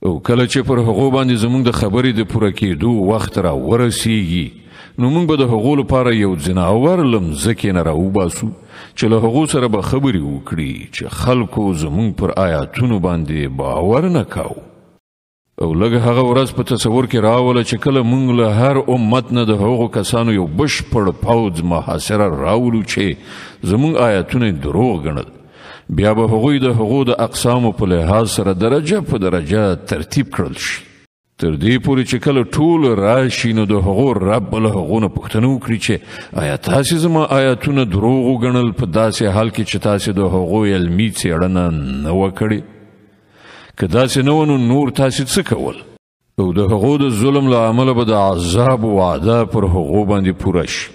او کله چې پر هغو باندې زمونږ د خبرې د پوره کېدو وخت را ورسیږي نو موږ به د هغو لپاره یو ځناور له مځکې نه راوباسو چې له هغو سره به خبرې وکړي چې خلکو زمونږ پر آیاتونو باندې باور نه کاوه. او لږ هغه ورځ په تصور کې راوله چې کله موږ له هر امت نه د هغو کسانو یو بشپړ پوځ محاصره راولو چې زمونږ آیاتونه دروغ ګڼل، بیا به هغوی د هغو د اقسامو په لحاظ سره درجه په درجه ترتیب کړل شي، تر دې پورې چې کله ټول راشي نو د هغو رب له هغو نه پوښتنه وکړي چې آیا تاسې زما آیاتونه دروغ وګڼل په داسې حال کې چې تاسې د هغو علمي څېړنه نه وه کړې؟ که داسې نه وه نو نور تاسې څه کول؟ او د هغو د ظلم له امله به د عذاب وعده پر هغو باندې پوره شي،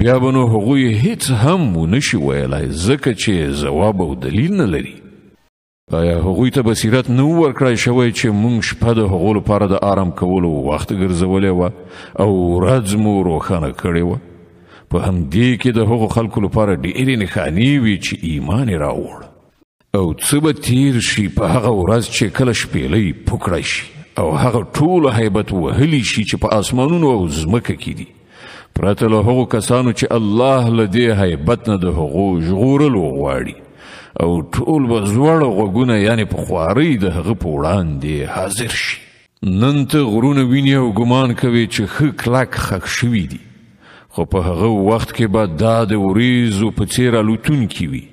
بیا به نو هغوی هیڅ هم ونشي ویلای ځکه چې ځواب او دلیل نه لري. آیا هغوی ته بصیرت نه ورکړای شوی چې موږ شپه د هغو لپاره د آرام کولو وخت ګرځولی وه او ورځ مو روښانه کړې وه؟ په همدې کې د هغو خلکو لپاره ډېرې نښانې وي چې ایمان یې راوړ. او څه به تیر شي په هغه ورځ چې کله شپېلۍ پوکړی شي او هغه ټول هیبت وهلی شي چې په آسمانونو او ځمکه کې دي، پرته له هغو کسانو چې الله له دې هیبت نه د هغو ژغورلو غواړي، او ټول به زوړ غوږونه یعنی په خوارۍ د هغه په وړاندې حاضر شي. نن ته غرونه ویني او ګمان کوي چې ښه کلک خښ شوي دي، خو په هغه وخت کې به دا د وریځو په څیر الوتونکي وي.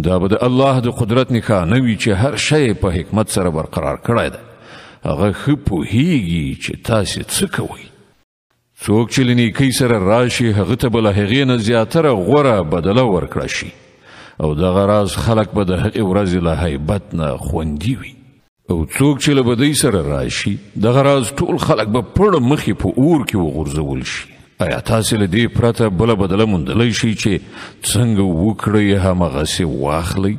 دا به د الله د قدرت نښانه وي چې هر شی په حکمت سره برقرار کړی ده. هغه ښه پوهیږي چې تاسې څه کوئ. څوک چې له نیکۍ سره راشي هغه ته به له هغې نه زیاتره غوره بدله ورکړه شي، او دغه راز خلک به د هغې ورځې له هیبت نه خوندي وي. او څوک چې له بدۍ سره راشي دغه راز ټول خلک به پړه مخې په اور کې وغورځول شي. آیا تاسې له دې پرته بله بدله موندلی شئ چې څنګه وکړئ همغسې واخلئ؟